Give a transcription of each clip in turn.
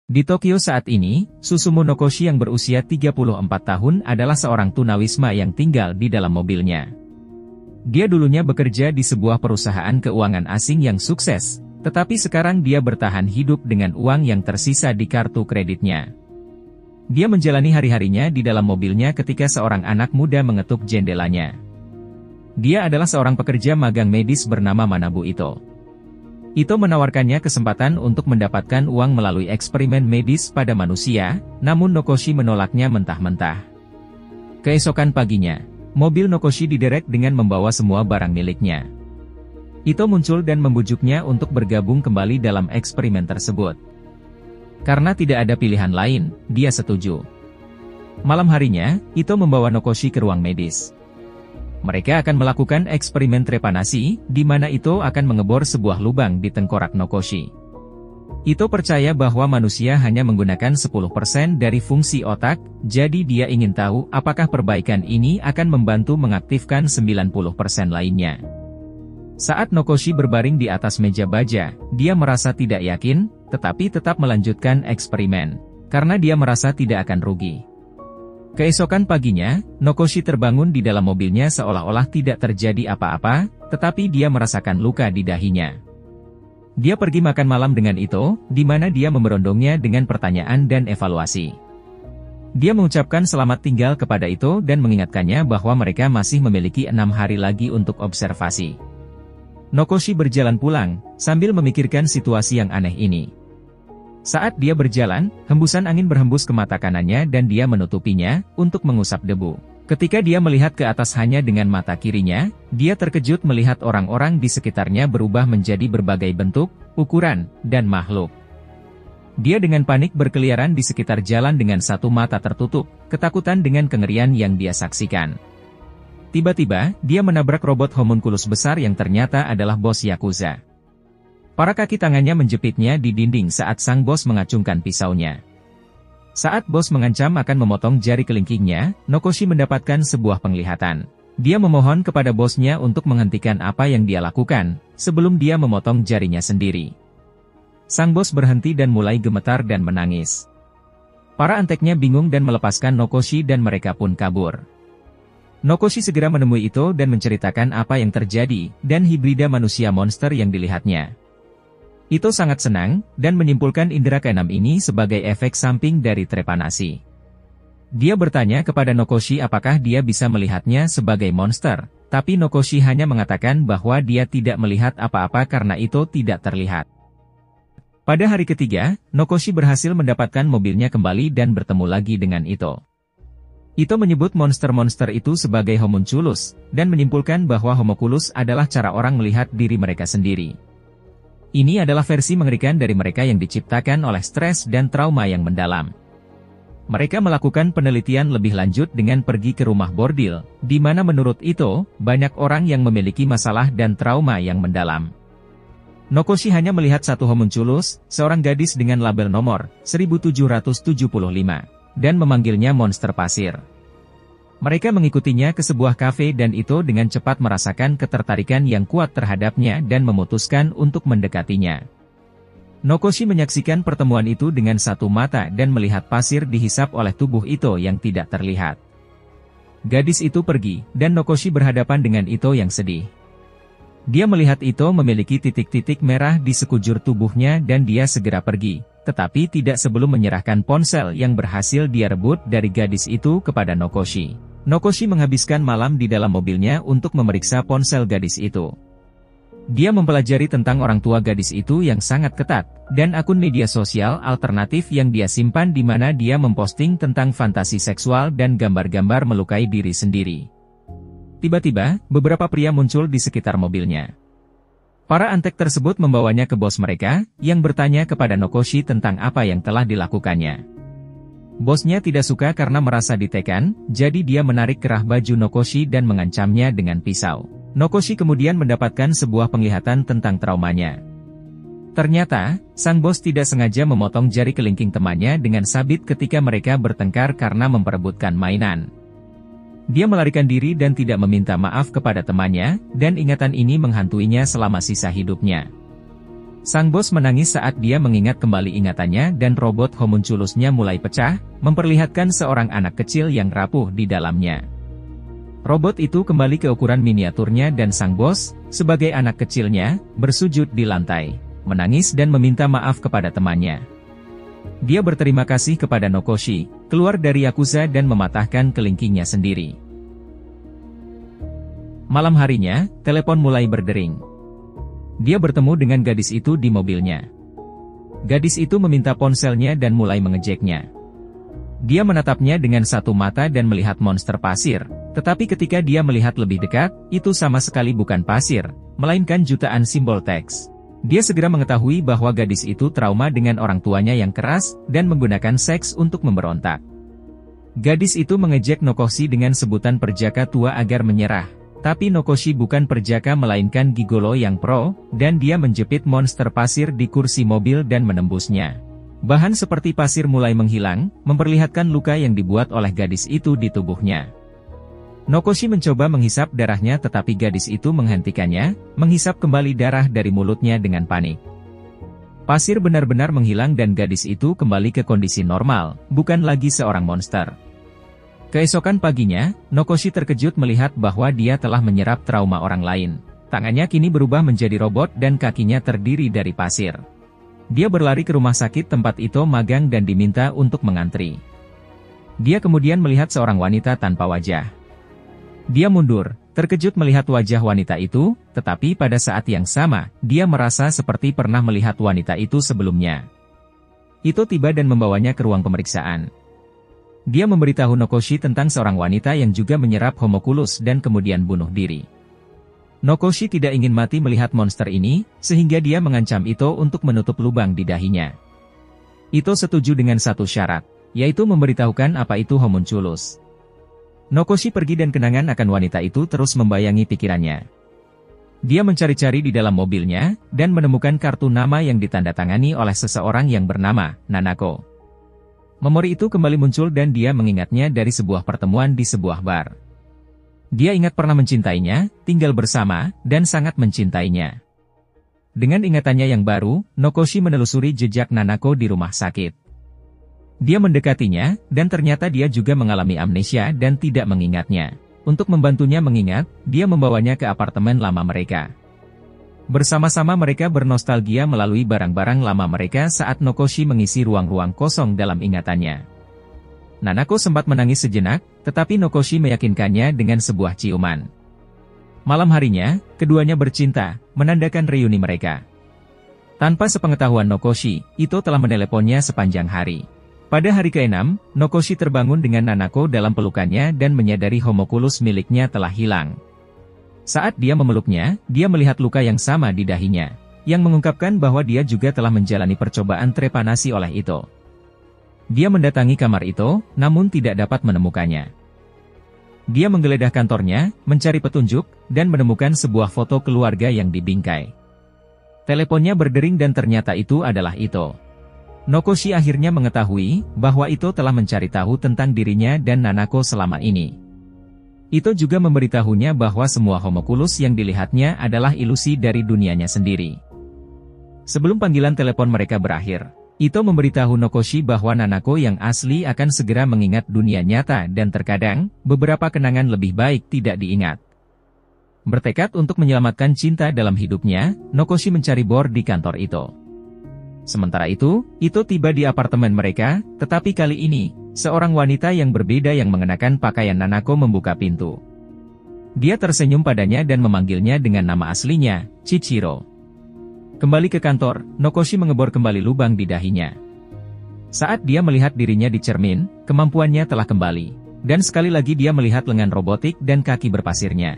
Di Tokyo saat ini, Susumu Nokoshi yang berusia 34 tahun adalah seorang tunawisma yang tinggal di dalam mobilnya. Dia dulunya bekerja di sebuah perusahaan keuangan asing yang sukses, tetapi sekarang dia bertahan hidup dengan uang yang tersisa di kartu kreditnya. Dia menjalani hari-harinya di dalam mobilnya ketika seorang anak muda mengetuk jendelanya. Dia adalah seorang pekerja magang medis bernama Manabu Ito. Ito menawarkannya kesempatan untuk mendapatkan uang melalui eksperimen medis pada manusia, namun Nokoshi menolaknya mentah-mentah. Keesokan paginya, mobil Nokoshi diderek dengan membawa semua barang miliknya. Ito muncul dan membujuknya untuk bergabung kembali dalam eksperimen tersebut. Karena tidak ada pilihan lain, dia setuju. Malam harinya, Ito membawa Nokoshi ke ruang medis. Mereka akan melakukan eksperimen trepanasi, di mana Ito akan mengebor sebuah lubang di tengkorak Nokoshi. Ito percaya bahwa manusia hanya menggunakan 10% dari fungsi otak, jadi dia ingin tahu apakah perbaikan ini akan membantu mengaktifkan 90% lainnya. Saat Nokoshi berbaring di atas meja baja, dia merasa tidak yakin, tetapi tetap melanjutkan eksperimen, karena dia merasa tidak akan rugi. Keesokan paginya, Nokoshi terbangun di dalam mobilnya seolah-olah tidak terjadi apa-apa, tetapi dia merasakan luka di dahinya. Dia pergi makan malam dengan Ito, di mana dia memberondongnya dengan pertanyaan dan evaluasi. Dia mengucapkan selamat tinggal kepada Ito dan mengingatkannya bahwa mereka masih memiliki 6 hari lagi untuk observasi. Nokoshi berjalan pulang, sambil memikirkan situasi yang aneh ini. Saat dia berjalan, hembusan angin berhembus ke mata kanannya dan dia menutupinya, untuk mengusap debu. Ketika dia melihat ke atas hanya dengan mata kirinya, dia terkejut melihat orang-orang di sekitarnya berubah menjadi berbagai bentuk, ukuran, dan makhluk. Dia dengan panik berkeliaran di sekitar jalan dengan satu mata tertutup, ketakutan dengan kengerian yang dia saksikan. Tiba-tiba, dia menabrak robot homunculus besar yang ternyata adalah bos Yakuza. Para kaki tangannya menjepitnya di dinding saat sang bos mengacungkan pisaunya. Saat bos mengancam akan memotong jari kelingkingnya, Nokoshi mendapatkan sebuah penglihatan. Dia memohon kepada bosnya untuk menghentikan apa yang dia lakukan, sebelum dia memotong jarinya sendiri. Sang bos berhenti dan mulai gemetar dan menangis. Para anteknya bingung dan melepaskan Nokoshi dan mereka pun kabur. Nokoshi segera menemui Ito dan menceritakan apa yang terjadi, dan hibrida manusia monster yang dilihatnya. Ito sangat senang, dan menyimpulkan indera keenam ini sebagai efek samping dari trepanasi. Dia bertanya kepada Nokoshi apakah dia bisa melihatnya sebagai monster, tapi Nokoshi hanya mengatakan bahwa dia tidak melihat apa-apa karena Ito tidak terlihat. Pada hari ketiga, Nokoshi berhasil mendapatkan mobilnya kembali dan bertemu lagi dengan Ito. Ito menyebut monster-monster itu sebagai homunculus, dan menyimpulkan bahwa homunculus adalah cara orang melihat diri mereka sendiri. Ini adalah versi mengerikan dari mereka yang diciptakan oleh stres dan trauma yang mendalam. Mereka melakukan penelitian lebih lanjut dengan pergi ke rumah bordil, di mana menurut Ito, banyak orang yang memiliki masalah dan trauma yang mendalam. Nokoshi hanya melihat satu homunculus, seorang gadis dengan label nomor 1775, dan memanggilnya monster pasir. Mereka mengikutinya ke sebuah kafe dan Ito dengan cepat merasakan ketertarikan yang kuat terhadapnya dan memutuskan untuk mendekatinya. Nokoshi menyaksikan pertemuan itu dengan satu mata dan melihat pasir dihisap oleh tubuh Ito yang tidak terlihat. Gadis itu pergi, dan Nokoshi berhadapan dengan Ito yang sedih. Dia melihat Ito memiliki titik-titik merah di sekujur tubuhnya dan dia segera pergi, tetapi tidak sebelum menyerahkan ponsel yang berhasil dia rebut dari gadis itu kepada Nokoshi. Nokoshi menghabiskan malam di dalam mobilnya untuk memeriksa ponsel gadis itu. Dia mempelajari tentang orang tua gadis itu yang sangat ketat, dan akun media sosial alternatif yang dia simpan di mana dia memposting tentang fantasi seksual dan gambar-gambar melukai diri sendiri. Tiba-tiba, beberapa pria muncul di sekitar mobilnya. Para antek tersebut membawanya ke bos mereka, yang bertanya kepada Nokoshi tentang apa yang telah dilakukannya. Bosnya tidak suka karena merasa ditekan, jadi dia menarik kerah baju Nokoshi dan mengancamnya dengan pisau. Nokoshi kemudian mendapatkan sebuah penglihatan tentang traumanya. Ternyata, sang bos tidak sengaja memotong jari kelingking temannya dengan sabit ketika mereka bertengkar karena memperebutkan mainan. Dia melarikan diri dan tidak meminta maaf kepada temannya, dan ingatan ini menghantuinya selama sisa hidupnya. Sang bos menangis saat dia mengingat kembali ingatannya dan robot homunculusnya mulai pecah, memperlihatkan seorang anak kecil yang rapuh di dalamnya. Robot itu kembali ke ukuran miniaturnya dan sang bos, sebagai anak kecilnya, bersujud di lantai, menangis dan meminta maaf kepada temannya. Dia berterima kasih kepada Nokoshi, keluar dari Yakuza dan mematahkan kelingkingnya sendiri. Malam harinya, telepon mulai berdering. Dia bertemu dengan gadis itu di mobilnya. Gadis itu meminta ponselnya dan mulai mengejeknya. Dia menatapnya dengan satu mata dan melihat monster pasir, tetapi ketika dia melihat lebih dekat, itu sama sekali bukan pasir, melainkan jutaan simbol teks. Dia segera mengetahui bahwa gadis itu trauma dengan orang tuanya yang keras, dan menggunakan seks untuk memberontak. Gadis itu mengejek Nokoshi dengan sebutan perjaka tua agar menyerah. Tapi Nokoshi bukan perjaka melainkan gigolo yang pro, dan dia menjepit monster pasir di kursi mobil dan menembusnya. Bahan seperti pasir mulai menghilang, memperlihatkan luka yang dibuat oleh gadis itu di tubuhnya. Nokoshi mencoba menghisap darahnya tetapi gadis itu menghentikannya, menghisap kembali darah dari mulutnya dengan panik. Pasir benar-benar menghilang dan gadis itu kembali ke kondisi normal, bukan lagi seorang monster. Keesokan paginya, Nokoshi terkejut melihat bahwa dia telah menyerap trauma orang lain. Tangannya kini berubah menjadi robot dan kakinya terdiri dari pasir. Dia berlari ke rumah sakit tempat Ito magang dan diminta untuk mengantri. Dia kemudian melihat seorang wanita tanpa wajah. Dia mundur, terkejut melihat wajah wanita itu, tetapi pada saat yang sama, dia merasa seperti pernah melihat wanita itu sebelumnya. Ito tiba dan membawanya ke ruang pemeriksaan. Dia memberitahu Nokoshi tentang seorang wanita yang juga menyerap homunculus dan kemudian bunuh diri. Nokoshi tidak ingin mati melihat monster ini, sehingga dia mengancam Ito untuk menutup lubang di dahinya. Ito setuju dengan satu syarat, yaitu memberitahukan apa itu homunculus. Nokoshi pergi dan kenangan akan wanita itu terus membayangi pikirannya. Dia mencari-cari di dalam mobilnya, dan menemukan kartu nama yang ditandatangani oleh seseorang yang bernama Nanako. Memori itu kembali muncul dan dia mengingatnya dari sebuah pertemuan di sebuah bar. Dia ingat pernah mencintainya, tinggal bersama, dan sangat mencintainya. Dengan ingatannya yang baru, Nokoshi menelusuri jejak Nanako di rumah sakit. Dia mendekatinya, dan ternyata dia juga mengalami amnesia dan tidak mengingatnya. Untuk membantunya mengingat, dia membawanya ke apartemen lama mereka. Bersama-sama mereka bernostalgia melalui barang-barang lama mereka saat Nokoshi mengisi ruang-ruang kosong dalam ingatannya. Nanako sempat menangis sejenak, tetapi Nokoshi meyakinkannya dengan sebuah ciuman. Malam harinya, keduanya bercinta, menandakan reuni mereka. Tanpa sepengetahuan Nokoshi, Ito telah meneleponnya sepanjang hari. Pada hari ke-6, Nokoshi terbangun dengan Nanako dalam pelukannya dan menyadari homunculus miliknya telah hilang. Saat dia memeluknya, dia melihat luka yang sama di dahinya, yang mengungkapkan bahwa dia juga telah menjalani percobaan trepanasi oleh Ito. Dia mendatangi kamar Ito, namun tidak dapat menemukannya. Dia menggeledah kantornya, mencari petunjuk, dan menemukan sebuah foto keluarga yang dibingkai. Teleponnya berdering dan ternyata itu adalah Ito. Nokoshi akhirnya mengetahui bahwa Ito telah mencari tahu tentang dirinya dan Nanako selama ini. Ito juga memberitahunya bahwa semua homunculus yang dilihatnya adalah ilusi dari dunianya sendiri. Sebelum panggilan telepon mereka berakhir, Ito memberitahu Nokoshi bahwa Nanako yang asli akan segera mengingat dunia nyata dan terkadang, beberapa kenangan lebih baik tidak diingat. Bertekad untuk menyelamatkan cinta dalam hidupnya, Nokoshi mencari bor di kantor Ito. Sementara itu, Ito tiba di apartemen mereka, tetapi kali ini, seorang wanita yang berbeda yang mengenakan pakaian Nanako membuka pintu. Dia tersenyum padanya dan memanggilnya dengan nama aslinya, Chichiro. Kembali ke kantor, Nokoshi mengebor kembali lubang di dahinya. Saat dia melihat dirinya di cermin, kemampuannya telah kembali. Dan sekali lagi dia melihat lengan robotik dan kaki berpasirnya.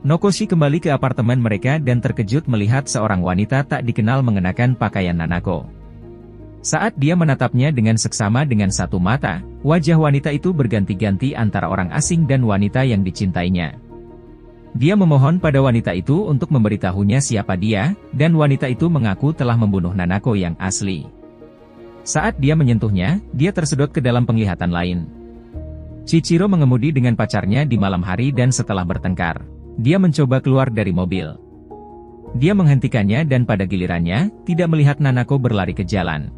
Nokoshi kembali ke apartemen mereka dan terkejut melihat seorang wanita tak dikenal mengenakan pakaian Nanako. Saat dia menatapnya dengan seksama dengan satu mata, wajah wanita itu berganti-ganti antara orang asing dan wanita yang dicintainya. Dia memohon pada wanita itu untuk memberitahunya siapa dia, dan wanita itu mengaku telah membunuh Nanako yang asli. Saat dia menyentuhnya, dia tersedot ke dalam penglihatan lain. Chichiro mengemudi dengan pacarnya di malam hari dan setelah bertengkar, dia mencoba keluar dari mobil. Dia menghentikannya dan pada gilirannya, tidak melihat Nanako berlari ke jalan.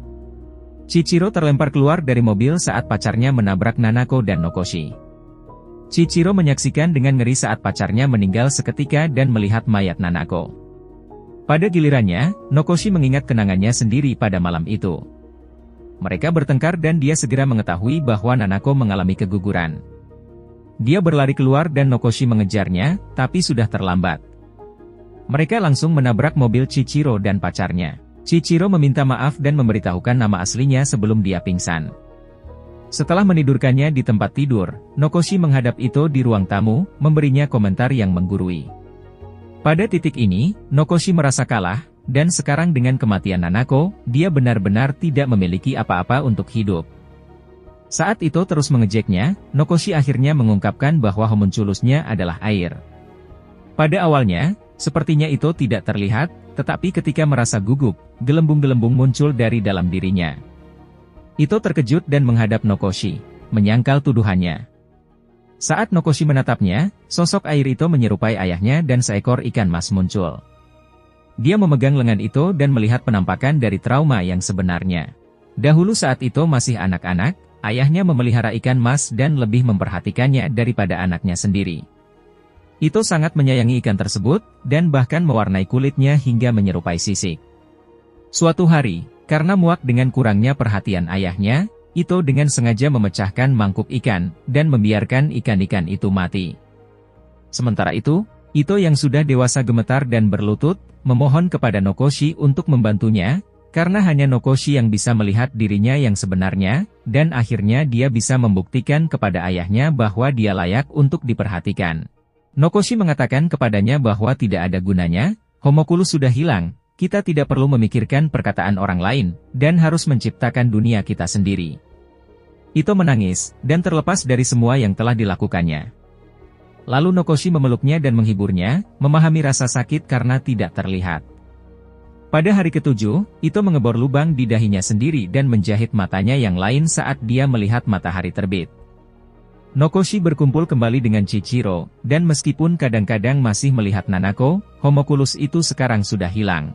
Chichiro terlempar keluar dari mobil saat pacarnya menabrak Nanako dan Nokoshi. Chichiro menyaksikan dengan ngeri saat pacarnya meninggal seketika dan melihat mayat Nanako. Pada gilirannya, Nokoshi mengingat kenangannya sendiri pada malam itu. Mereka bertengkar dan dia segera mengetahui bahwa Nanako mengalami keguguran. Dia berlari keluar dan Nokoshi mengejarnya, tapi sudah terlambat. Mereka langsung menabrak mobil Chichiro dan pacarnya. Chichiro meminta maaf dan memberitahukan nama aslinya sebelum dia pingsan. Setelah menidurkannya di tempat tidur, Nokoshi menghadap Ito di ruang tamu, memberinya komentar yang menggurui. Pada titik ini, Nokoshi merasa kalah, dan sekarang dengan kematian Nanako, dia benar-benar tidak memiliki apa-apa untuk hidup. Saat Ito terus mengejeknya, Nokoshi akhirnya mengungkapkan bahwa homunculusnya adalah air. Pada awalnya, sepertinya Ito tidak terlihat, tetapi ketika merasa gugup, gelembung-gelembung muncul dari dalam dirinya. Ito terkejut dan menghadap Nokoshi, menyangkal tuduhannya. Saat Nokoshi menatapnya, sosok air Ito menyerupai ayahnya dan seekor ikan mas muncul. Dia memegang lengan Ito dan melihat penampakan dari trauma yang sebenarnya. Dahulu saat Ito masih anak-anak, ayahnya memelihara ikan mas dan lebih memperhatikannya daripada anaknya sendiri. Ito sangat menyayangi ikan tersebut, dan bahkan mewarnai kulitnya hingga menyerupai sisik. Suatu hari, karena muak dengan kurangnya perhatian ayahnya, Ito dengan sengaja memecahkan mangkuk ikan, dan membiarkan ikan-ikan itu mati. Sementara itu, Ito yang sudah dewasa gemetar dan berlutut, memohon kepada Nokoshi untuk membantunya, karena hanya Nokoshi yang bisa melihat dirinya yang sebenarnya, dan akhirnya dia bisa membuktikan kepada ayahnya bahwa dia layak untuk diperhatikan. Nokoshi mengatakan kepadanya bahwa tidak ada gunanya, homunculus sudah hilang, kita tidak perlu memikirkan perkataan orang lain, dan harus menciptakan dunia kita sendiri. Ito menangis, dan terlepas dari semua yang telah dilakukannya. Lalu Nokoshi memeluknya dan menghiburnya, memahami rasa sakit karena tidak terlihat. Pada hari ke-7, Ito mengebor lubang di dahinya sendiri dan menjahit matanya yang lain saat dia melihat matahari terbit. Nokoshi berkumpul kembali dengan Chichiro, dan meskipun kadang-kadang masih melihat Nanako, homunculus itu sekarang sudah hilang.